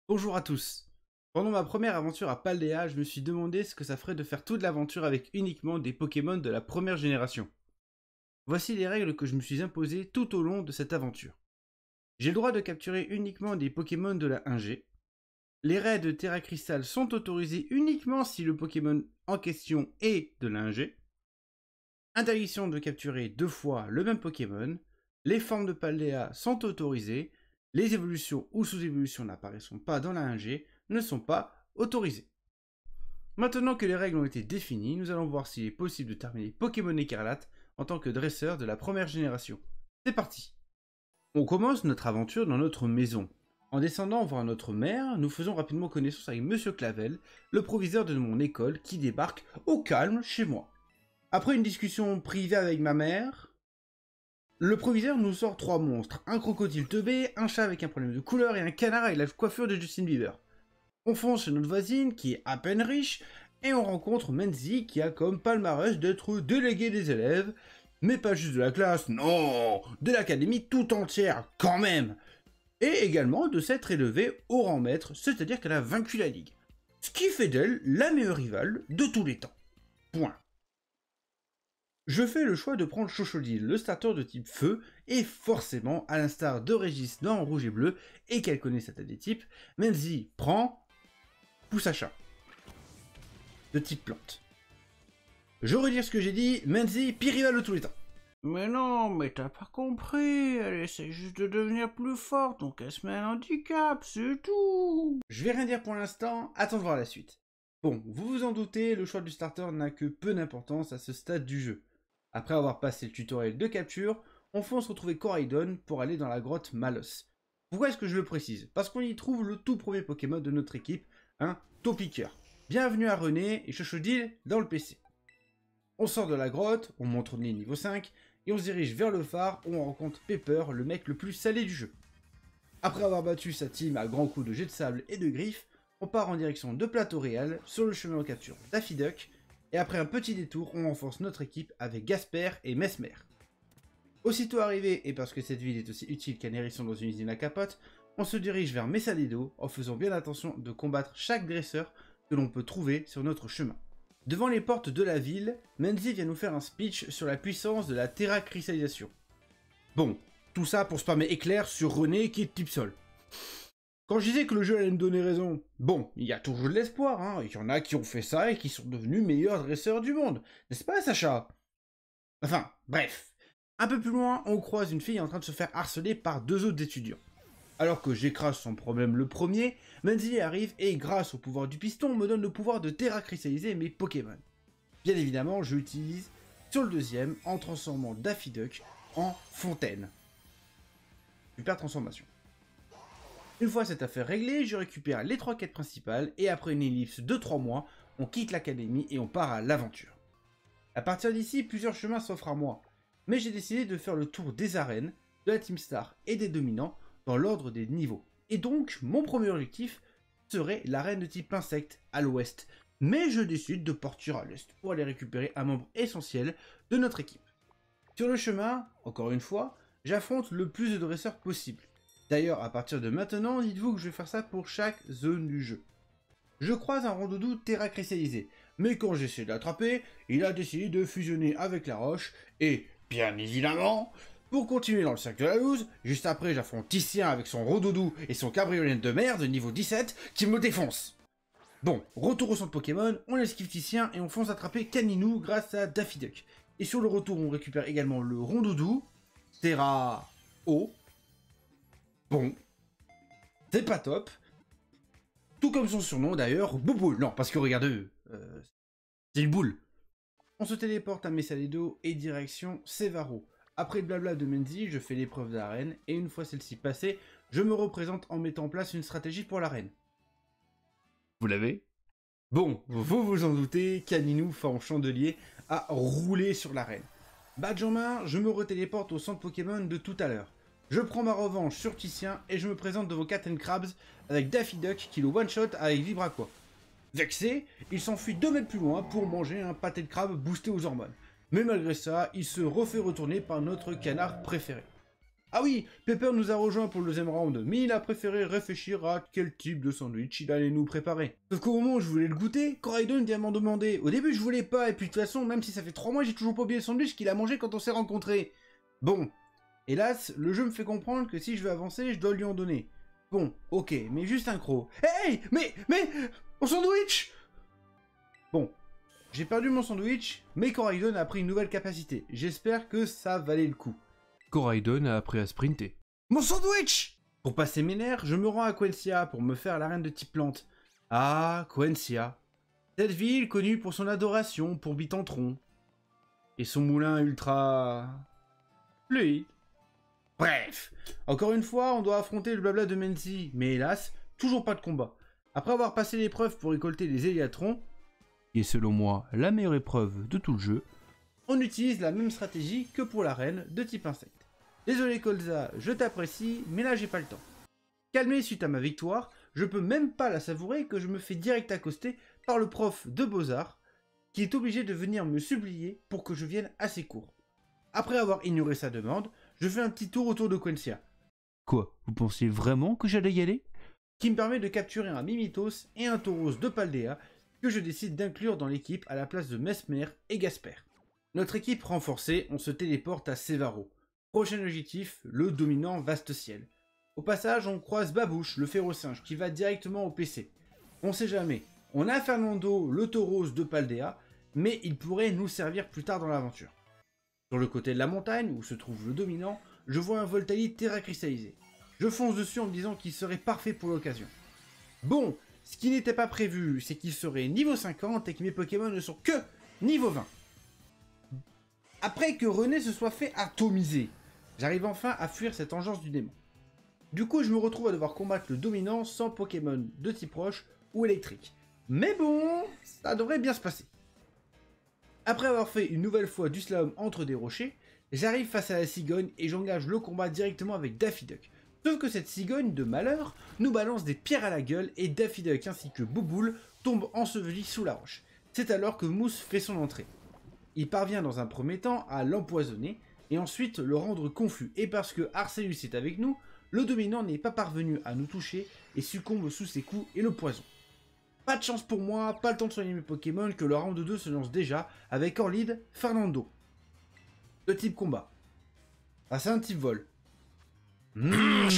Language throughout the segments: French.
Bonjour à tous. Pendant ma première aventure à Paldea, je me suis demandé ce que ça ferait de faire toute l'aventure avec uniquement des Pokémon de la première génération. Voici les règles que je me suis imposées tout au long de cette aventure. J'ai le droit de capturer uniquement des Pokémon de la 1G. Les raids de Terra Crystal sont autorisés uniquement si le Pokémon en question est de la 1G. Interdiction de capturer 2 fois le même Pokémon. Les formes de Paldea sont autorisées. Les évolutions ou sous-évolutions n'apparaissant pas dans la 1G ne sont pas autorisées. Maintenant que les règles ont été définies, nous allons voir s'il est possible de terminer Pokémon Écarlate en tant que dresseur de la première génération. C'est parti. On commence notre aventure dans notre maison. En descendant voir notre mère, nous faisons rapidement connaissance avec Monsieur Clavel, le proviseur de mon école qui débarque au calme chez moi. Après une discussion privée avec ma mère, le proviseur nous sort 3 monstres, un crocodile teubé, un chat avec un problème de couleur et un canard avec la coiffure de Justin Bieber. On fonce chez notre voisine qui est à peine riche et on rencontre Menzi qui a comme palmarès d'être délégué des élèves, mais pas juste de la classe, non, de l'académie tout entière quand même, et également de s'être élevée au rang maître, c'est-à-dire qu'elle a vaincu la ligue. Ce qui fait d'elle la meilleure rivale de tous les temps. Point. Je fais le choix de prendre Chochodile, le starter de type feu, et forcément, à l'instar de Régis dans rouge et bleu, et qu'elle connaît cet des types, Menzi prend pousse à chat, de type plante. Je redire ce que j'ai dit, Menzi, pire rival de tous les temps. Mais non, mais t'as pas compris, elle essaie juste de devenir plus forte, donc elle se met un handicap, c'est tout. Je vais rien dire pour l'instant, attends de voir la suite. Bon, vous vous en doutez, le choix du starter n'a que peu d'importance à ce stade du jeu. Après avoir passé le tutoriel de capture, on fonce retrouver Coraidon pour aller dans la grotte Malos. Pourquoi est-ce que je le précise? Parce qu'on y trouve le tout premier Pokémon de notre équipe, un Topiqueur. Bienvenue à René et Chochodile dans le PC. On sort de la grotte, on monte au niveau 5, et on se dirige vers le phare où on rencontre Pepper, le mec le plus salé du jeu. Après avoir battu sa team à grands coups de jet de sable et de griffes, on part en direction de Plateau Réal, sur le chemin en capture Daffy Duck, et après un petit détour, on renforce notre équipe avec Gasper et Mesmer. Aussitôt arrivé, et parce que cette ville est aussi utile qu'un hérisson dans une usine à capote, on se dirige vers Messadedo en faisant bien attention de combattre chaque dresseur que l'on peut trouver sur notre chemin. Devant les portes de la ville, Menzi vient nous faire un speech sur la puissance de la terracrystallisation. Bon, tout ça pour spammer éclair sur René qui est type sol. Quand je disais que le jeu allait me donner raison, bon, il y a toujours de l'espoir, hein. Il y en a qui ont fait ça et qui sont devenus meilleurs dresseurs du monde, n'est-ce pas Sacha? Enfin, bref. Un peu plus loin, on croise une fille en train de se faire harceler par 2 autres étudiants. Alors que j'écrase sans problème le premier, Menzi arrive et grâce au pouvoir du piston, me donne le pouvoir de terracrystalliser mes Pokémon. Bien évidemment, je l'utilise sur le deuxième en transformant Daffy Duck en fontaine. Super transformation. Une fois cette affaire réglée, je récupère les 3 quêtes principales et après une ellipse de 3 mois, on quitte l'académie et on part à l'aventure. À partir d'ici, plusieurs chemins s'offrent à moi, mais j'ai décidé de faire le tour des arènes, de la Team Star et des dominants dans l'ordre des niveaux. Et donc, mon premier objectif serait l'arène de type insecte à l'ouest, mais je décide de partir à l'est pour aller récupérer un membre essentiel de notre équipe. Sur le chemin, encore une fois, j'affronte le plus de dresseurs possible. D'ailleurs, à partir de maintenant, dites-vous que je vais faire ça pour chaque zone du jeu. Je croise un rondoudou terracrystallisé, mais quand j'essaie de l'attraper, il a décidé de fusionner avec la roche, et, bien évidemment, pour continuer dans le cercle de la loose, juste après j'affronte Titien avec son rondoudou et son cabriolette de merde niveau 17 qui me défonce. Bon, retour au centre Pokémon, on esquive Titien et on fonce attraper Caninou grâce à Daffy Duck. Et sur le retour, on récupère également le rondoudou, Terra O. Bon, c'est pas top. Tout comme son surnom d'ailleurs, Bouboule. Non, parce que regardez, c'est une boule. On se téléporte à Messadedo et direction Sevaro. Après le blabla de Menzi, je fais l'épreuve de l'arène, et une fois celle-ci passée, je me représente en mettant en place une stratégie pour l'arène. Vous l'avez? Bon, vous vous en doutez, Caninou, forme chandelier, a roulé sur l'arène. Badge en main, je me retéléporte au centre Pokémon de tout à l'heure. Je prends ma revanche sur Titien, et je me présente devant Cat & Crabs avec Daffy Duck qui le one-shot avec Vibraqua. Vexé, il s'enfuit 2 mètres plus loin pour manger un pâté de crabe boosté aux hormones. Mais malgré ça, il se refait retourner par notre canard préféré. Ah oui, Pepper nous a rejoint pour le deuxième round, mais il a préféré réfléchir à quel type de sandwich il allait nous préparer. Sauf qu'au moment où je voulais le goûter, Coraidon vient m'en demander. Au début je voulais pas, et puis de toute façon, même si ça fait 3 mois, j'ai toujours pas oublié le sandwich qu'il a mangé quand on s'est rencontrés. Bon, hélas, le jeu me fait comprendre que si je veux avancer, je dois lui en donner. Bon, ok, mais juste un croc. Hey, mais, mon sandwich! Bon, j'ai perdu mon sandwich, mais Coraidon a pris une nouvelle capacité. J'espère que ça valait le coup. Coraidon a appris à sprinter. Mon sandwich! Pour passer mes nerfs, je me rends à Quencia pour me faire la reine de type plante. Ah, Quencia. Cette ville connue pour son adoration pour Bitantron. Et son moulin ultra... fluide. Bref, encore une fois, on doit affronter le blabla de Menzi, mais hélas, toujours pas de combat. Après avoir passé l'épreuve pour récolter les Héliatrons, qui est selon moi la meilleure épreuve de tout le jeu, on utilise la même stratégie que pour l'arène de type insecte. Désolé Colza, je t'apprécie, mais là j'ai pas le temps. Calmé suite à ma victoire, je peux même pas la savourer que je me fais direct accoster par le prof de Beaux-Arts, qui est obligé de venir me supplier pour que je vienne à ses cours. Après avoir ignoré sa demande, je fais un petit tour autour de Quencia. Quoi, vous pensiez vraiment que j'allais y aller? Qui me permet de capturer un Mimitos et un Tauros de Paldea, que je décide d'inclure dans l'équipe à la place de Mesmer et Gasper. Notre équipe renforcée, on se téléporte à Sevaro. Prochain objectif, le dominant vaste ciel. Au passage, on croise Babouche, le férocinge, qui va directement au PC. On sait jamais. On a Fernando, le Tauros de Paldea, mais il pourrait nous servir plus tard dans l'aventure. Sur le côté de la montagne, où se trouve le dominant, je vois un Voltaïde terra cristallisé. Je fonce dessus en me disant qu'il serait parfait pour l'occasion. Bon, ce qui n'était pas prévu, c'est qu'il serait niveau 50 et que mes Pokémon ne sont que niveau 20. Après que René se soit fait atomiser, j'arrive enfin à fuir cette engeance du démon. Du coup, je me retrouve à devoir combattre le dominant sans Pokémon de type roche ou électrique. Mais bon, ça devrait bien se passer. Après avoir fait une nouvelle fois du slalom entre des rochers, j'arrive face à la cigogne et j'engage le combat directement avec Daffy Duck. Sauf que cette cigogne de malheur nous balance des pierres à la gueule et Daffy Duck ainsi que Bouboule tombent ensevelis sous la roche. C'est alors que Mousse fait son entrée. Il parvient dans un premier temps à l'empoisonner et ensuite le rendre confus. Et parce que Arceus est avec nous, le dominant n'est pas parvenu à nous toucher et succombe sous ses coups et le poison. Pas de chance pour moi, pas le temps de soigner mes Pokémon que le round 2 se lance déjà avec en lead Fernando. De type combat. Ah, c'est un type vol. Mais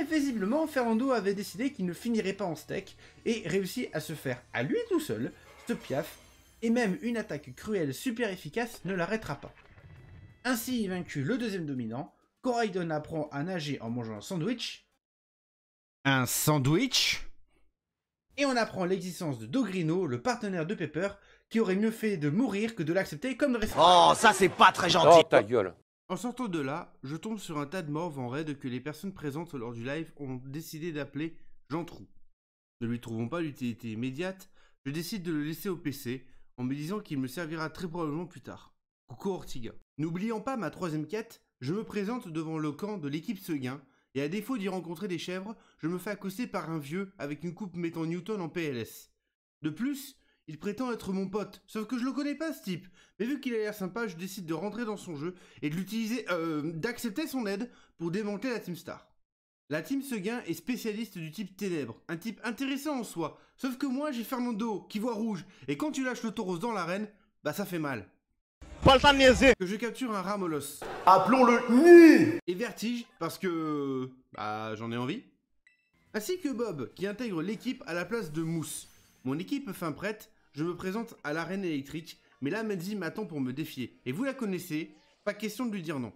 visiblement, Fernando avait décidé qu'il ne finirait pas en steak et réussit à se faire à lui tout seul ce piaf, et même une attaque cruelle super efficace ne l'arrêtera pas. Ainsi vaincu le deuxième dominant, Coraidon apprend à nager en mangeant un sandwich. Un sandwich? Et on apprend l'existence de Dogrino, le partenaire de Pepper, qui aurait mieux fait de mourir que de l'accepter comme respect. Oh, ça c'est pas très gentil. Oh, ta gueule. En sortant de là, je tombe sur un tas de morts en raid que les personnes présentes lors du live ont décidé d'appeler Jean Trou. Ne lui trouvant pas l'utilité immédiate, je décide de le laisser au PC, en me disant qu'il me servira très probablement plus tard. Coucou Ortiga. N'oubliant pas ma troisième quête, je me présente devant le camp de l'équipe Seguin, et à défaut d'y rencontrer des chèvres, je me fais accoster par un vieux avec une coupe mettant Newton en PLS. De plus, il prétend être mon pote, sauf que je le connais pas ce type, mais vu qu'il a l'air sympa, je décide de rentrer dans son jeu et de l'utiliser, d'accepter son aide pour démanteler la Team Star. La Team Seguin est spécialiste du type ténèbres, un type intéressant en soi, sauf que moi j'ai Fernando qui voit rouge, et quand tu lâches le taureau dans l'arène, bah ça fait mal. Pas le temps de niaiser. Que je capture un Ramolos. Appelons-le Ni. Et Vertige, parce que... bah j'en ai envie. Ainsi que Bob, qui intègre l'équipe à la place de Mousse. Mon équipe fin prête, je me présente à l'arène électrique, mais là Menzi m'attend pour me défier. Et vous la connaissez, pas question de lui dire non.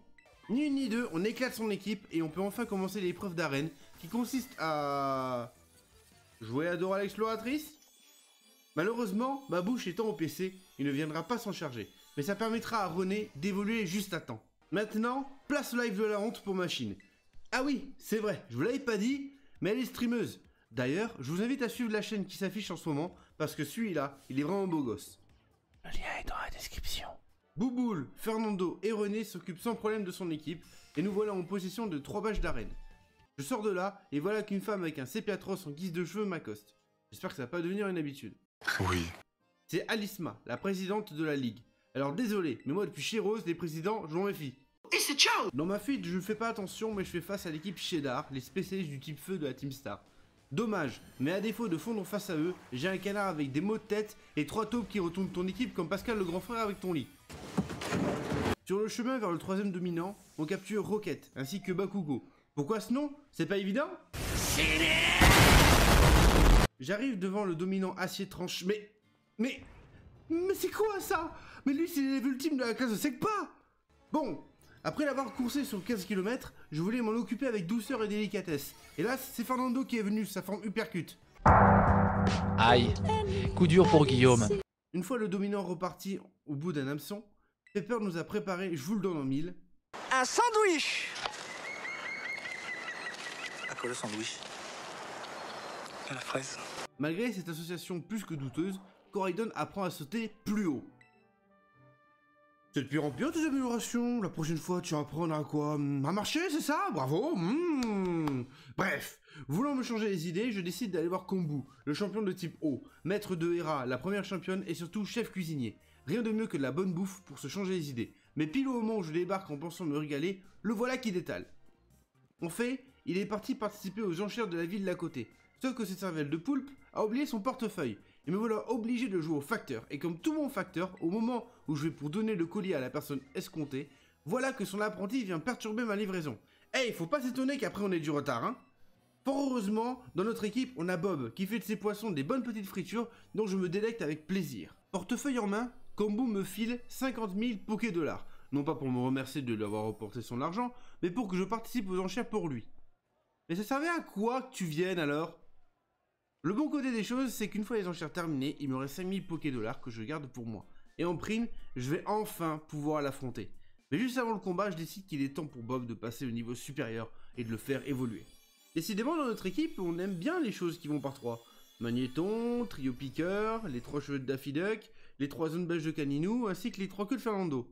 Ni une ni deux, on éclate son équipe et on peut enfin commencer l'épreuve d'arène, qui consiste à... jouer à Dora l'exploratrice. Malheureusement, ma bouche étant au PC, il ne viendra pas s'en charger, mais ça permettra à René d'évoluer juste à temps. Maintenant, place au live de la honte pour Machine. Ah oui, c'est vrai, je vous l'avais pas dit, mais elle est streameuse. D'ailleurs, je vous invite à suivre la chaîne qui s'affiche en ce moment, parce que celui-là, il est vraiment beau gosse. Le lien est dans la description. Bouboule, Fernando et René s'occupent sans problème de son équipe, et nous voilà en possession de 3 badges d'arène. Je sors de là, et voilà qu'une femme avec un sépia atroce en guise de cheveux m'accoste. J'espère que ça va pas devenir une habitude. Oui. C'est Alisma, la présidente de la ligue. Alors désolé, mais moi depuis chez Rose, les présidents, je m'en méfie. Et c'est ciao. Dans ma fuite, je ne fais pas attention, mais je fais face à l'équipe Cheddar, les spécialistes du type feu de la Team Star. Dommage, mais à défaut de fondre face à eux, j'ai un canard avec des maux de tête et 3 taupes qui retournent ton équipe comme Pascal le grand frère avec ton lit. Sur le chemin vers le troisième dominant, on capture Rocket ainsi que Bakugo. Pourquoi ce nom? C'est pas évident? J'arrive devant le dominant acier tranche, mais c'est quoi ça? Mais lui c'est l'ultime de la classe de Sekpa. Bon, après l'avoir coursé sur 15 km, je voulais m'en occuper avec douceur et délicatesse. Et là, c'est Fernando qui est venu, sa forme uppercut. Aïe, coup dur pour Guillaume. Une fois le dominant reparti au bout d'un hameçon, Pepper nous a préparé, je vous le donne en mille, Un sandwich. À quoi le sandwich? À la fraise. Malgré cette association plus que douteuse, Coraidon apprend à sauter plus haut. C'est de pire en pire tes améliorations, la prochaine fois tu vas apprendre à quoi? À marcher, c'est ça? Bravo. Bref, voulant me changer les idées, je décide d'aller voir Kombu, le champion de type O, maître de Hera, la première championne et surtout chef cuisinier. Rien de mieux que de la bonne bouffe pour se changer les idées. Mais pile au moment où je débarque en pensant me régaler, le voilà qui détale. En fait, il est parti participer aux enchères de la ville d'à côté. Sauf que cette cervelle de poulpe a oublié son portefeuille. Et me voilà obligé de jouer au facteur. Et comme tout bon facteur, au moment où je vais pour donner le colis à la personne escomptée, voilà que son apprenti vient perturber ma livraison. Hey, faut pas s'étonner qu'après on ait du retard, hein. Fort heureusement, dans notre équipe, on a Bob, qui fait de ses poissons des bonnes petites fritures, dont je me délecte avec plaisir. Portefeuille en main, Kombu me file 50 000 Poké-dollars. Non pas pour me remercier de lui avoir reporté son argent, mais pour que je participe aux enchères pour lui. Mais ça servait à quoi que tu viennes alors? Le bon côté des choses, c'est qu'une fois les enchères terminées, il me reste 5000 Poké-dollars que je garde pour moi. Et en prime, je vais enfin pouvoir l'affronter. Mais juste avant le combat, je décide qu'il est temps pour Bob de passer au niveau supérieur et de le faire évoluer. Décidément, dans notre équipe, on aime bien les choses qui vont par trois. Magnéton, Trio Piqueur, les 3 cheveux de Daffy Duck, les 3 zones belges de Caninou, ainsi que les 3 queues de Fernando.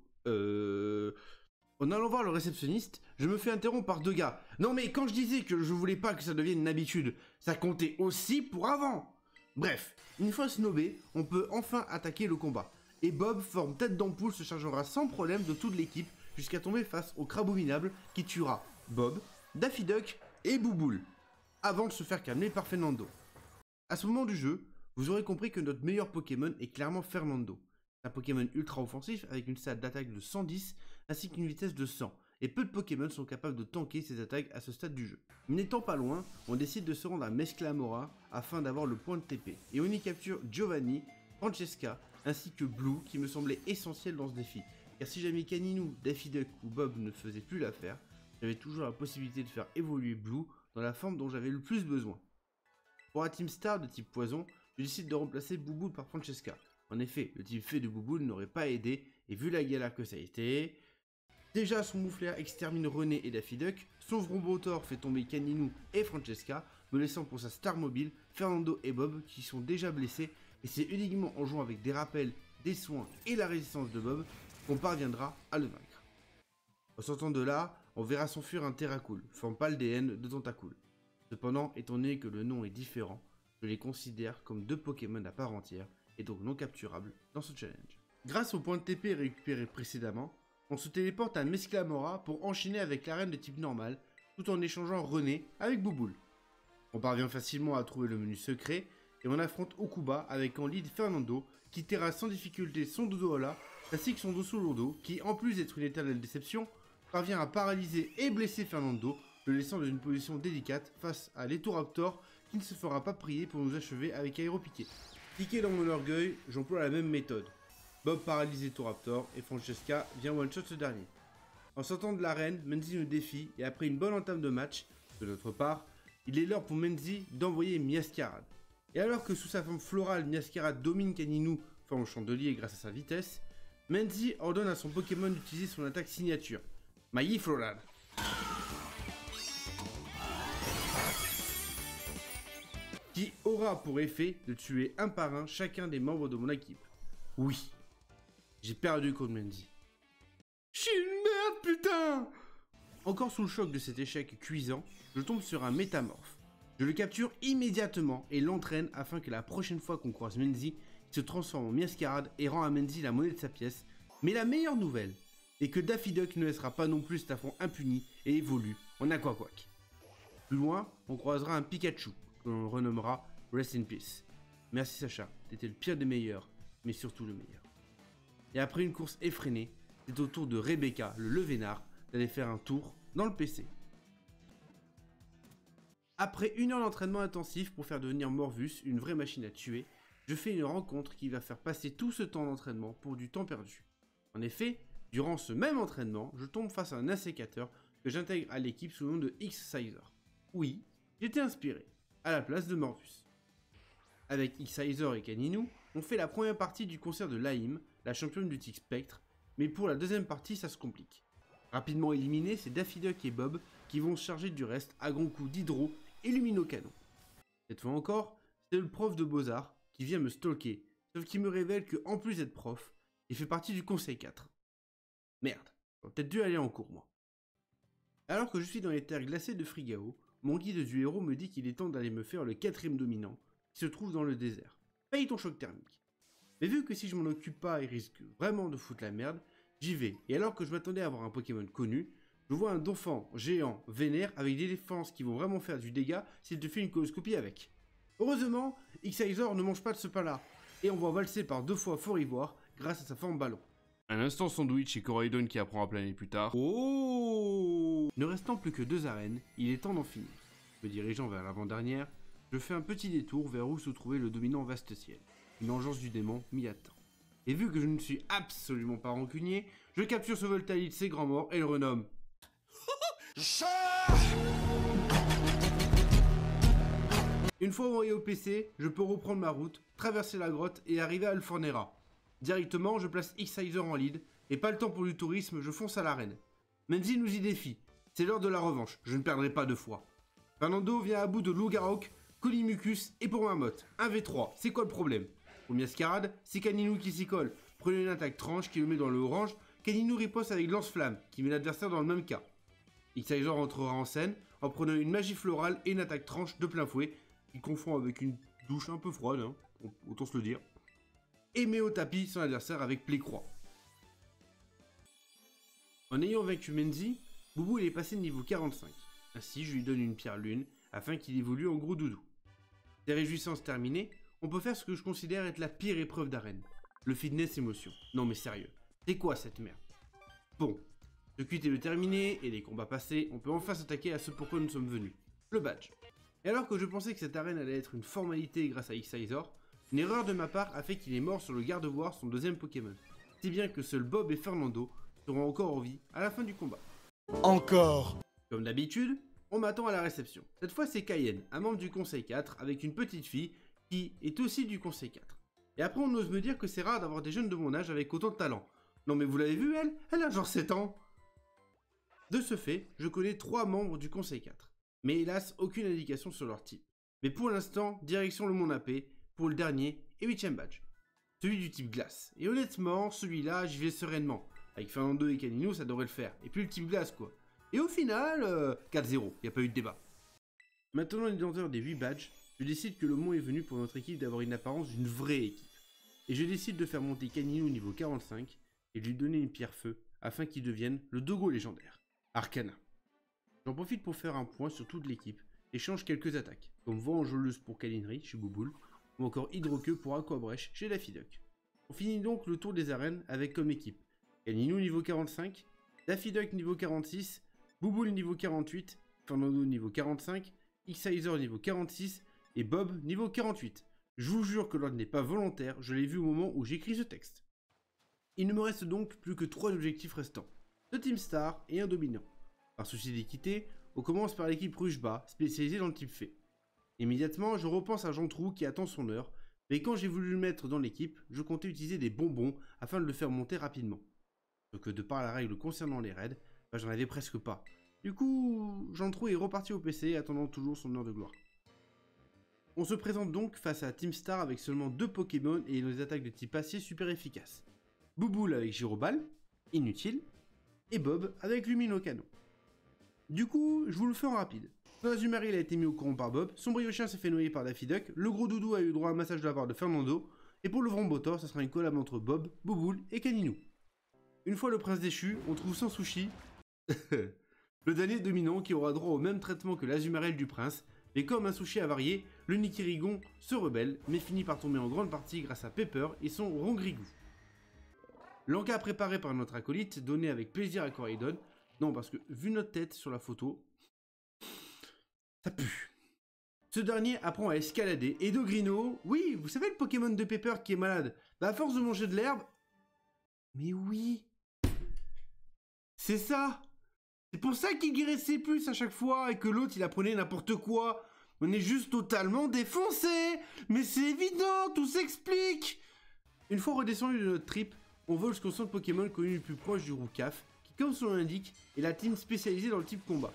En allant voir le réceptionniste, je me fais interrompre par 2 gars. Non mais quand je disais que je voulais pas que ça devienne une habitude, ça comptait aussi pour avant. Bref, une fois snobé, on peut enfin attaquer le combat. Et Bob, forme tête d'ampoule, se chargera sans problème de toute l'équipe jusqu'à tomber face au crabominable qui tuera Bob, Daffy Duck et Bouboule, avant de se faire calmer par Fernando. À ce moment du jeu, vous aurez compris que notre meilleur Pokémon est clairement Fernando. Un Pokémon ultra offensif avec une stat d'attaque de 110 ainsi qu'une vitesse de 100, et peu de Pokémon sont capables de tanker ces attaques à ce stade du jeu. N'étant pas loin, on décide de se rendre à Mesclamora afin d'avoir le point de TP, et on y capture Giovanni, Francesca, ainsi que Blue qui me semblait essentiel dans ce défi, car si jamais Caninou, Daffy Duck ou Bob ne faisaient plus l'affaire, j'avais toujours la possibilité de faire évoluer Blue dans la forme dont j'avais le plus besoin. Pour la Team Star de type Poison, je décide de remplacer Bouboule par Francesca. En effet, le type fée de Bouboule n'aurait pas aidé, et vu la galère que ça a été... Déjà, son moufleur extermine René et Daffy Duck, son Vrombotor fait tomber Caninou et Francesca, me laissant pour sa star mobile Fernando et Bob qui sont déjà blessés, et c'est uniquement en jouant avec des rappels, des soins et la résistance de Bob qu'on parviendra à le vaincre. En sortant de là, on verra s'enfuir un Terracool, forme pas le DN de Tentacool. Cependant, étant donné que le nom est différent, je les considère comme 2 Pokémon à part entière, et donc non capturables dans ce challenge. Grâce au point de TP récupéré précédemment, on se téléporte à Mesclamora pour enchaîner avec l'arène de type normal, tout en échangeant René avec Bouboule. On parvient facilement à trouver le menu secret, et on affronte Okuba avec en lead Fernando, qui terrasse sans difficulté son Dodola, ainsi que son Dosulourdo, qui en plus d'être une éternelle déception, parvient à paralyser et blesser Fernando, le laissant dans une position délicate face à l'Etoraptor, qui ne se fera pas prier pour nous achever avec Aéropiqué. Piqué dans mon orgueil, j'emploie la même méthode. Bob paralyse Toraptor et Francesca vient one-shot ce dernier. En sortant de l'arène, Menzi nous défie et après une bonne entame de match, de notre part, il est l'heure pour Menzi d'envoyer Miascarade. Et alors que sous sa forme florale, Miascarade domine Caninou, forme chandelier grâce à sa vitesse, Menzi ordonne à son Pokémon d'utiliser son attaque signature, Mailly Floral. Qui aura pour effet de tuer un par un chacun des membres de mon équipe. Oui. J'ai perdu contre Menzi. Je suis une merde, putain! Encore sous le choc de cet échec cuisant, je tombe sur un métamorphe. Je le capture immédiatement et l'entraîne afin que la prochaine fois qu'on croise Menzi, il se transforme en Miascarade et rend à Menzi la monnaie de sa pièce. Mais la meilleure nouvelle, Et que Daffy Duck ne laissera pas non plus cet affront impuni et évolue en Aquaquack. Plus loin, on croisera un Pikachu, que l'on renommera Rest in Peace. Merci Sacha, t'étais le pire des meilleurs, mais surtout le meilleur. Et après une course effrénée, c'est au tour de Rebecca, le Levénard, d'aller faire un tour dans le PC. Après 1 heure d'entraînement intensif pour faire devenir Morvus une vraie machine à tuer, je fais une rencontre qui va faire passer tout ce temps d'entraînement pour du temps perdu. En effet, durant ce même entraînement, je tombe face à un insécateur que j'intègre à l'équipe sous le nom de X-Sizer. Oui, j'étais inspiré, à la place de Morvus. Avec X-Sizer et Caninou, on fait la première partie du concert de Laïm, la championne du Tic Spectre, mais pour la deuxième partie, ça se complique. Rapidement éliminés, c'est Daffy Duck et Bob qui vont se charger du reste à grands coups d'hydro et luminocanon. Cette fois encore, c'est le prof de Beaux-Arts qui vient me stalker, sauf qu'il me révèle que, en plus d'être prof, il fait partie du conseil 4. Merde, j'aurais peut-être dû aller en cours, moi. Alors que je suis dans les terres glacées de Frigao, mon guide du héros me dit qu'il est temps d'aller me faire le 4ème dominant, qui se trouve dans le désert. Paye ton choc thermique. Mais vu que si je m'en occupe pas, il risque vraiment de foutre la merde, j'y vais, et alors que je m'attendais à avoir un Pokémon connu, je vois un dauphin géant vénère avec des défenses qui vont vraiment faire du dégât s'il te fait une coloscopie avec. Heureusement, X-Sizer ne mange pas de ce pain-là, et on va valser par 2 fois Fort Ivoire grâce à sa forme ballon. Un instant sandwich et Coraidon qui apprend à planer plus tard. Oh! Ne restant plus que 2 arènes, il est temps d'en finir. Me dirigeant vers l'avant-dernière, je fais un petit détour vers où se trouvait le dominant Vaste Ciel, une engeance du démon mis à temps. Et vu que je ne suis absolument pas rancunier, je capture ce Voltalide, ses grands morts et le renomme. Une fois envoyé au PC, je peux reprendre ma route, traverser la grotte et arriver à Alfornera. Directement, je place X-Sizer en lead, et pas le temps pour du tourisme, je fonce à l'arène. Menzi nous y défie, c'est l'heure de la revanche, je ne perdrai pas 2 fois. Fernando vient à bout de Lougarok, Colimucus et pour Marmotte. 1v3, c'est quoi le problème? Pour Miascarade, c'est Caninou qui s'y colle. Prenez une attaque tranche qui le met dans le orange, Caninou riposte avec lance-flamme, qui met l'adversaire dans le même cas. X-Sizer entrera en scène en prenant une magie florale et une attaque tranche de plein fouet, qui confond avec une douche un peu froide, hein, autant se le dire. Et met au tapis son adversaire avec Plécroix. En ayant vaincu Menzi, Boubou il est passé de niveau 45. Ainsi, je lui donne une pierre lune afin qu'il évolue en gros doudou. Ces réjouissances terminées, on peut faire ce que je considère être la pire épreuve d'arène. Le fitness émotion. Non mais sérieux, c'est quoi cette merde? Bon, le QT est terminé et les combats passés, on peut enfin s'attaquer à ce pourquoi nous sommes venus. Le badge. Et alors que je pensais que cette arène allait être une formalité grâce à X-Sizer, une erreur de ma part a fait qu'il est mort sur le garde-voir son 2ème Pokémon. Si bien que seuls Bob et Fernando seront encore en vie à la fin du combat. Encore! Comme d'habitude, on m'attend à la réception. Cette fois c'est Cayenne, un membre du Conseil 4 avec une petite fille qui est aussi du Conseil 4. Et après on ose me dire que c'est rare d'avoir des jeunes de mon âge avec autant de talent. Non mais vous l'avez vu elle a genre 7 ans. De ce fait, je connais 3 membres du Conseil 4. Mais hélas, aucune indication sur leur type. Mais pour l'instant, direction le Mont Napé, pour le dernier et 8ème badge. Celui du type glace. Et honnêtement, celui-là, j'y vais sereinement. Avec Fernando et Caninou, ça devrait le faire. Et puis le type glace, quoi. Et au final, 4-0, y a pas eu de débat. Maintenant, les denteurs des 8 badges, je décide que le mot est venu pour notre équipe d'avoir une apparence d'une vraie équipe. Et je décide de faire monter Caninou au niveau 45 et de lui donner une pierre feu afin qu'il devienne le Dogo légendaire. Arcana. J'en profite pour faire un point sur toute l'équipe et change quelques attaques, comme Voix enjôleuse pour Kalinri chez Bouboule, ou encore Hydroqueux pour Aquabrèche chez Daffy Duck. On finit donc le tour des arènes avec comme équipe Caninou niveau 45, Daffy Duck niveau 46, Bouboule niveau 48, Fernando niveau 45, X-Sizer niveau 46 et Bob niveau 48. Je vous jure que l'ordre n'est pas volontaire, je l'ai vu au moment où j'écris ce texte. Il ne me reste donc plus que 3 objectifs restants, 2 Team Star et un dominant. Par souci d'équité, on commence par l'équipe Rouge-Bas, spécialisée dans le type fée. Immédiatement, je repense à Jean Trou qui attend son heure, mais quand j'ai voulu le mettre dans l'équipe, je comptais utiliser des bonbons afin de le faire monter rapidement. Sauf que de par la règle concernant les raids, j'en avais presque pas. Du coup, Jean Trou est reparti au PC attendant toujours son heure de gloire. On se présente donc face à Team Star avec seulement 2 Pokémon et nos attaques de type acier super efficaces. Bouboule avec Gyroball, inutile, et Bob avec Luminocanon. Du coup, je vous le fais en rapide. Son Azumarill a été mis au courant par Bob, son Briochien s'est fait noyer par Daffy Duck, le gros doudou a eu droit à un massage de la part de Fernando, et pour le Vrombotor, ça sera une collab entre Bob, Bouboule et Caninou. Une fois le prince déchu, on trouve sans sushi le dernier dominant qui aura droit au même traitement que l'Azumarill du prince, mais comme un sushi avarié, le Nikirigon se rebelle, mais finit par tomber en grande partie grâce à Pepper et son Rongrigou. L'encas préparé par notre acolyte, donné avec plaisir à Coraidon, non parce que vu notre tête sur la photo, ça pue. Ce dernier apprend à escalader, et Dogrino, oui, vous savez le Pokémon de Pepper qui est malade, bah à force de manger de l'herbe... Mais oui, c'est ça. C'est pour ça qu'il guérissait plus à chaque fois et que l'autre il apprenait n'importe quoi. On est juste totalement défoncé. Mais c'est évident, tout s'explique. Une fois redescendu de notre trip, on vole jusqu'au centre Pokémon connu le plus proche du Roucaf, qui comme son nom l'indique, est la team spécialisée dans le type combat.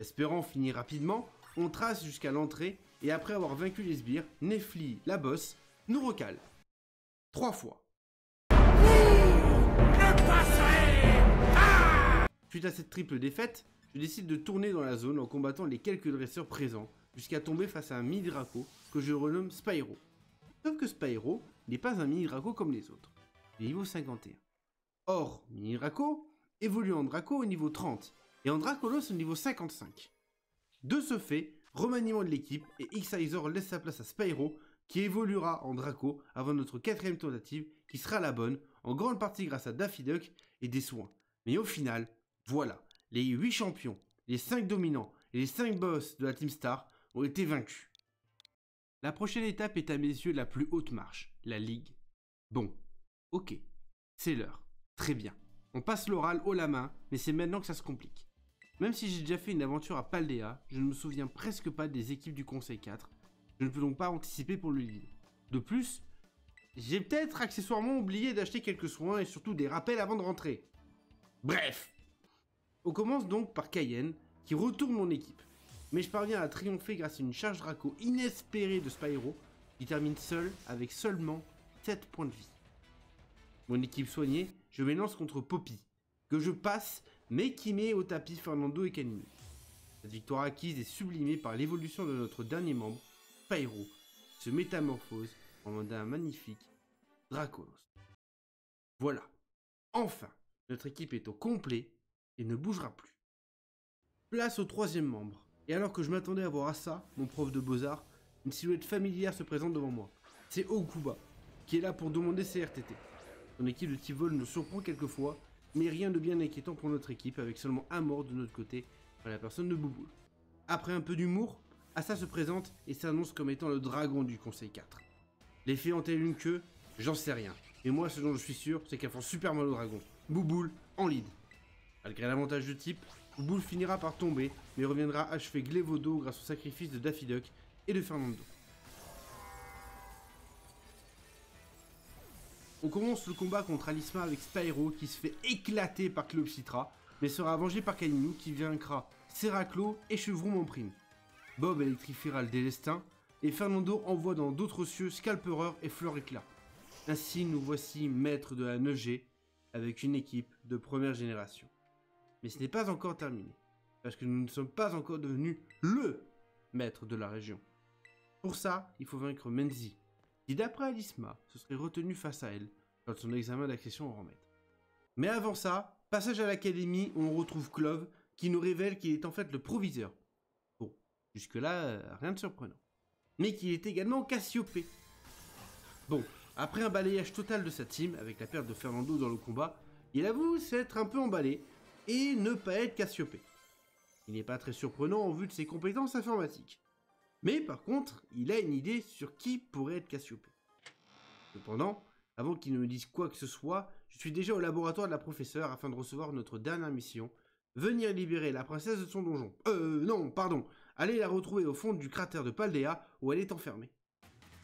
Espérant finir rapidement, on trace jusqu'à l'entrée et après avoir vaincu les sbires, Nefli, la boss, nous recale. 3 fois. Suite à cette triple défaite, je décide de tourner dans la zone en combattant les quelques dresseurs présents, jusqu'à tomber face à un mini Draco que je renomme Spyro. Sauf que Spyro n'est pas un mini Draco comme les autres, il est niveau 51. Or, mini Draco évolue en Draco au niveau 30 et en Dracolos au niveau 55. De ce fait, remaniement de l'équipe et X-Izor laisse sa place à Spyro qui évoluera en Draco avant notre 4ème tentative qui sera la bonne, en grande partie grâce à Daffy Duck et des soins. Mais au final, voilà, les 8 champions, les 5 dominants et les 5 boss de la Team Star ont été vaincus. La prochaine étape est à mes yeux la plus haute marche, la Ligue. Bon, ok, c'est l'heure, très bien. On passe l'oral haut la main, mais c'est maintenant que ça se complique. Même si j'ai déjà fait une aventure à Paldea, je ne me souviens presque pas des équipes du Conseil 4. Je ne peux donc pas anticiper pour le livre. De plus, j'ai peut-être accessoirement oublié d'acheter quelques soins et surtout des rappels avant de rentrer. Bref, on commence donc par Cayenne, qui retourne mon équipe. Mais je parviens à triompher grâce à une charge Draco inespérée de Spyro, qui termine seul avec seulement 7 points de vie. Mon équipe soignée, je m'élance contre Poppy, que je passe, mais qui met au tapis Fernando et Canini. Cette victoire acquise est sublimée par l'évolution de notre dernier membre, Spyro, qui se métamorphose en un magnifique Dracolos. Voilà, enfin, notre équipe est au complet et ne bougera plus. Place au 3ème membre, et alors que je m'attendais à voir Asa, mon prof de beaux-arts, une silhouette familière se présente devant moi. C'est Okuba, qui est là pour demander ses RTT. Son équipe de type vol nous surprend quelquefois, mais rien de bien inquiétant pour notre équipe, avec seulement un mort de notre côté, à la personne de Bouboule. Après un peu d'humour, Asa se présente et s'annonce comme étant le dragon du Conseil 4. Les fées ont-elles une queue? J'en sais rien. Et moi, ce dont je suis sûr, c'est qu'elles font super mal au dragon. Bouboule, en lead. Malgré l'avantage de type, Bouboule finira par tomber, mais reviendra achever Glévodo grâce au sacrifice de Daffy Duck et de Fernando. On commence le combat contre Alisma avec Spyro qui se fait éclater par Cléopsitra, mais sera vengé par Caninou qui vaincra Serraclo et Chevron en prime. Bob électrifiera le Délestin, et Fernando envoie dans d'autres cieux Scalpereur et Fleur Éclat. Ainsi nous voici maîtres de la 9G avec une équipe de première génération. Mais ce n'est pas encore terminé, parce que nous ne sommes pas encore devenus LE maître de la région. Pour ça, il faut vaincre Menzi, qui d'après Alisma se serait retenu face à elle lors de son examen d'accession au rang maître. Mais avant ça, passage à l'académie où on retrouve Clove, qui nous révèle qu'il est en fait le proviseur. Bon, jusque-là, rien de surprenant. Mais qu'il est également Cassiopée. Bon, après un balayage total de sa team, avec la perte de Fernando dans le combat, il avoue s'être un peu emballé, et ne pas être Cassiopée. Il n'est pas très surprenant en vue de ses compétences informatiques. Mais par contre, il a une idée sur qui pourrait être Cassiopée. Cependant, avant qu'il ne me dise quoi que ce soit, je suis déjà au laboratoire de la professeure afin de recevoir notre dernière mission, venir libérer la princesse de son donjon. Non, pardon, aller la retrouver au fond du cratère de Paldea où elle est enfermée.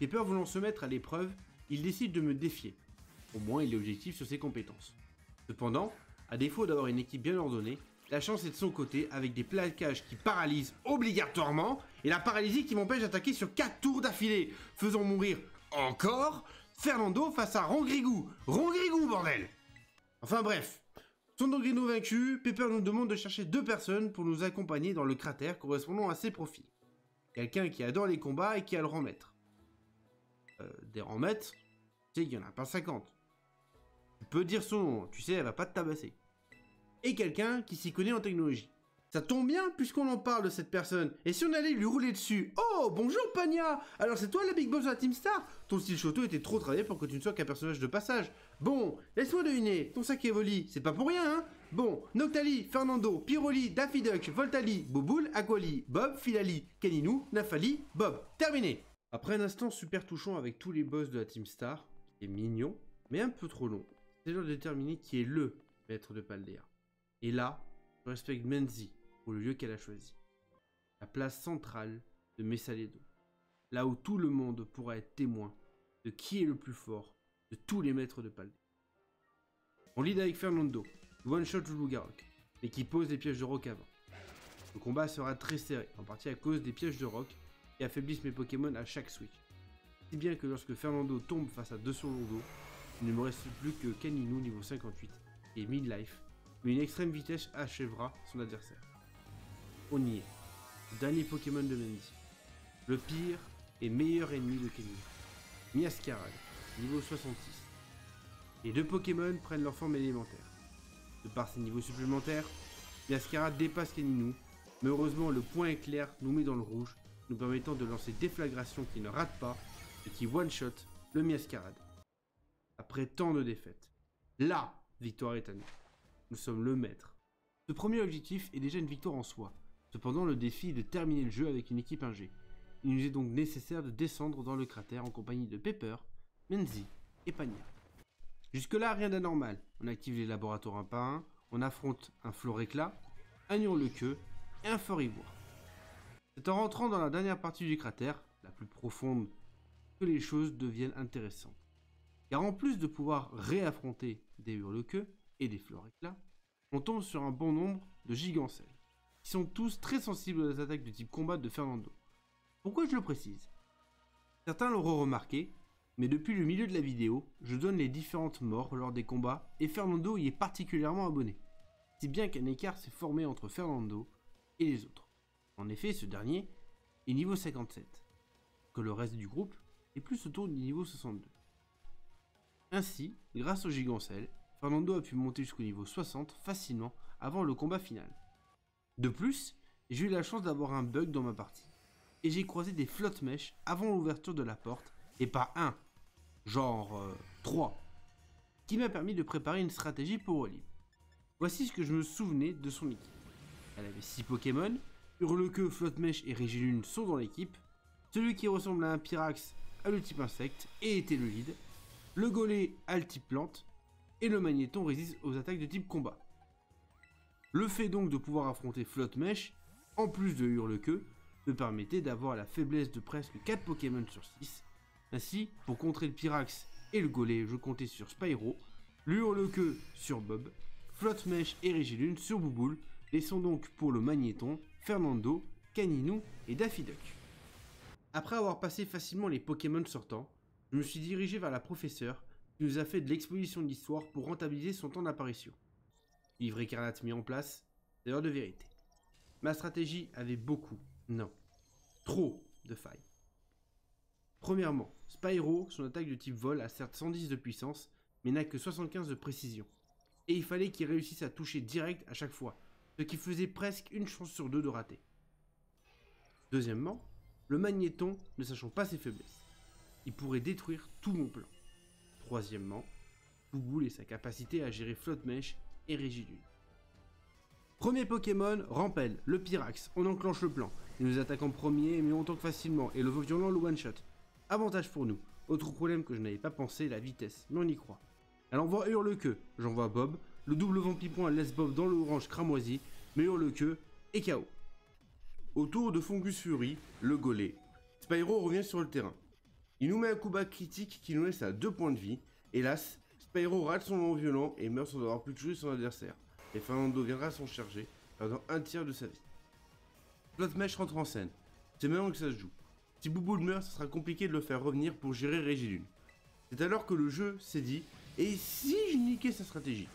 Pepper voulant se mettre à l'épreuve, il décide de me défier. Au moins, il est objectif sur ses compétences. Cependant, à défaut d'avoir une équipe bien ordonnée, la chance est de son côté avec des plaquages qui paralysent obligatoirement et la paralysie qui m'empêche d'attaquer sur 4 tours d'affilée, faisant mourir encore Fernando face à Rongrigou. Rongrigou, bordel! Enfin bref, son Dogrino vaincu, Pepper nous demande de chercher 2 personnes pour nous accompagner dans le cratère correspondant à ses profils. Quelqu'un qui adore les combats et qui a le rang maître. Des rangs maîtres, tu sais, il n'y en a pas 50. Tu peux dire son nom, tu sais, elle va pas te tabasser. Et quelqu'un qui s'y connaît en technologie. Ça tombe bien puisqu'on en parle de cette personne. Et si on allait lui rouler dessus? Oh, bonjour Pania! Alors c'est toi la Big Boss de la Team Star? Ton style Shoto était trop travaillé pour que tu ne sois qu'un personnage de passage. Bon, laisse-moi deviner, ton sac Evoli, c'est pas pour rien, hein? Bon, Noctali, Fernando, Pyroli, Daffy Duck, Voltali, Bouboule, Aquali, Bob, Filali, Kaninou, Nafali, Bob. Terminé! Après un instant super touchant avec tous les boss de la Team Star, qui est mignon, mais un peu trop long, c'est l'heure de déterminer qui est LE maître de Paldea. Et là, je respecte Menzi pour le lieu qu'elle a choisi. La place centrale de Mesaledo. Là où tout le monde pourra être témoin de qui est le plus fort de tous les maîtres de Paldea. On lead avec Fernando, one shot ou Garok, mais qui pose des pièges de rock avant. Le combat sera très serré, en partie à cause des pièges de rock qui affaiblissent mes Pokémon à chaque switch. Si bien que lorsque Fernando tombe face à 200 Lourdeau, il ne me reste plus que Kaninou niveau 58 et Midlife, mais une extrême vitesse achèvera son adversaire. On y est. Le dernier Pokémon de Menzi. Le pire et meilleur ennemi de Kaninou. Miascarade, niveau 66. Les deux Pokémon prennent leur forme élémentaire. De par ses niveaux supplémentaires, Miascarade dépasse Kaninou, mais heureusement le point éclair nous met dans le rouge, nous permettant de lancer Déflagration qui ne rate pas et qui one-shot le Miascarade. Après tant de défaites, la victoire est à nous. Nous sommes le maître. Ce premier objectif est déjà une victoire en soi. Cependant, le défi est de terminer le jeu avec une équipe 1G. Il nous est donc nécessaire de descendre dans le cratère en compagnie de Pepper, Menzi et Pania. Jusque-là, rien d'anormal. On active les laboratoires un par un, on affronte un Floréclat, un Hurle-Queue et un Fort-Ivoire. C'est en rentrant dans la dernière partie du cratère, la plus profonde, que les choses deviennent intéressantes. Car en plus de pouvoir réaffronter des Hurle-Queue et des Floréclats, on tombe sur un bon nombre de Gigancelles, qui sont tous très sensibles aux attaques de type combat de Fernando. Pourquoi je le précise? Certains l'auront remarqué, mais depuis le milieu de la vidéo, je donne les différentes morts lors des combats et Fernando y est particulièrement abonné. Si bien qu'un écart s'est formé entre Fernando et les autres. En effet, ce dernier est niveau 57, que le reste du groupe est plus autour du niveau 62. Ainsi, grâce au Gigancelle, Fernando a pu monter jusqu'au niveau 60 facilement avant le combat final. De plus, j'ai eu la chance d'avoir un bug dans ma partie, et j'ai croisé des flottes mèches avant l'ouverture de la porte, et pas un, genre 3, qui m'a permis de préparer une stratégie pour Olive. Voici ce que je me souvenais de son équipe. Elle avait 6 Pokémon, Hurle-Queue, Flotte-Mèche et Régilune sont dans l'équipe, celui qui ressemble à un Pyrax a le type insecte et était le lead, le Golé a le type plante, et le Magnéton résiste aux attaques de type combat. Le fait donc de pouvoir affronter Flotte-Mèche, en plus de Hurle-Queue, me permettait d'avoir la faiblesse de presque 4 Pokémon sur 6. Ainsi, pour contrer le Pyrax et le Golé, je comptais sur Spyro, le Hurle-Queue sur Bob, Flotte-Mèche et Régilune sur Bouboule, laissant donc pour le Magnéton, Fernando, Kaninou et Daffy Duck. Après avoir passé facilement les Pokémon sortants, je me suis dirigé vers la professeure qui nous a fait de l'exposition de l'histoire pour rentabiliser son temps d'apparition. Livre écarlate mis en place, c'est l'heure de vérité. Ma stratégie avait beaucoup, non, trop de failles. Premièrement, Spyro, son attaque de type vol a certes 110 de puissance, mais n'a que 75 de précision. Et il fallait qu'il réussisse à toucher direct à chaque fois, ce qui faisait presque une chance sur 2 de rater. Deuxièmement, le Magnéton ne sachant pas ses faiblesses. Il pourrait détruire tout mon plan. Troisièmement, Bouboule et sa capacité à gérer Flotte-Mèche et Régilune. Premier Pokémon, Rampel, le Pyrax, on enclenche le plan. Il nous attaque en premier, mais on tank facilement, et le violent le one-shot. Avantage pour nous. Autre problème que je n'avais pas pensé, la vitesse, mais on y croit. Elle envoie Hurle-Queue, j'envoie Bob, le double Vampipon laisse Bob dans le orange cramoisi, mais Hurle-Queue est KO. Autour de Fungus Fury, le Golé. Spyro revient sur le terrain. Il nous met un coup bas critique qui nous laisse à 2 points de vie. Hélas, Spyro rate son long violent et meurt sans avoir pu toucher son adversaire. Et Fernando viendra s'en charger, perdant un tiers de sa vie. Flotte-Mèche rentre en scène. C'est maintenant que ça se joue. Si Bouboule meurt, ce sera compliqué de le faire revenir pour gérer Régilune. C'est alors que le jeu s'est dit, et si je niquais sa stratégie?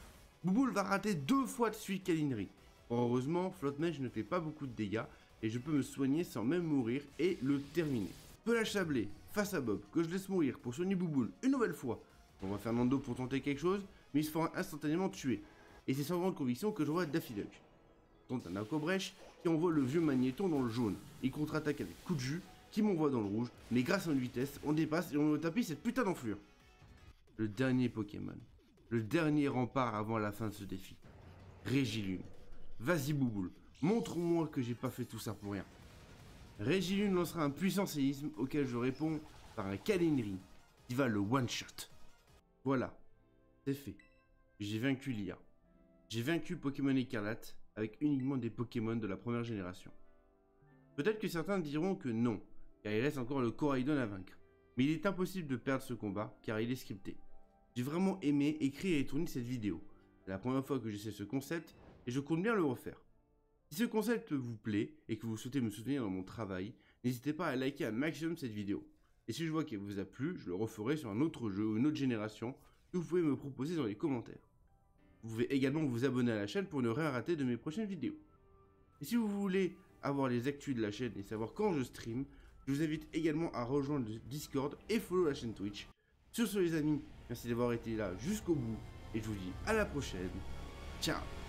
Bouboule va rater 2 fois de suite Câlinerie. Heureusement, Flotte-Mèche ne fait pas beaucoup de dégâts, et je peux me soigner sans même mourir et le terminer. Pelage sablé, face à Bob, que je laisse mourir pour soigner Bouboule une nouvelle fois. On va Fernando pour tenter quelque chose, mais il se fera instantanément tuer. Et c'est sans grande conviction que j'envoie Daffy Duck. Tente un Aquabrèche qui envoie le vieux Magnéton dans le jaune. Il contre-attaque avec coup de jus, qui m'envoie dans le rouge, mais grâce à une vitesse, on dépasse et on tapit cette putain d'enflure. Le dernier Pokémon. Le dernier rempart avant la fin de ce défi. Régilune. Vas-y Bouboule, montre-moi que j'ai pas fait tout ça pour rien. Régilune lancera un puissant séisme auquel je réponds par un câlinerie qui va le one-shot. Voilà, c'est fait. J'ai vaincu l'IA. J'ai vaincu Pokémon Écarlate avec uniquement des Pokémon de la première génération. Peut-être que certains diront que non, car il reste encore le Coraidon à vaincre. Mais il est impossible de perdre ce combat, car il est scripté. J'ai vraiment aimé écrire et tourner cette vidéo. C'est la première fois que j'essaie ce concept, et je compte bien le refaire. Si ce concept vous plaît, et que vous souhaitez me soutenir dans mon travail, n'hésitez pas à liker un maximum cette vidéo. Et si je vois qu'elle vous a plu, je le referai sur un autre jeu ou une autre génération, que vous pouvez me proposer dans les commentaires. Vous pouvez également vous abonner à la chaîne pour ne rien rater de mes prochaines vidéos. Et si vous voulez avoir les actus de la chaîne et savoir quand je stream, je vous invite également à rejoindre le Discord et follow la chaîne Twitch. Sur ce les amis, merci d'avoir été là jusqu'au bout et je vous dis à la prochaine. Ciao.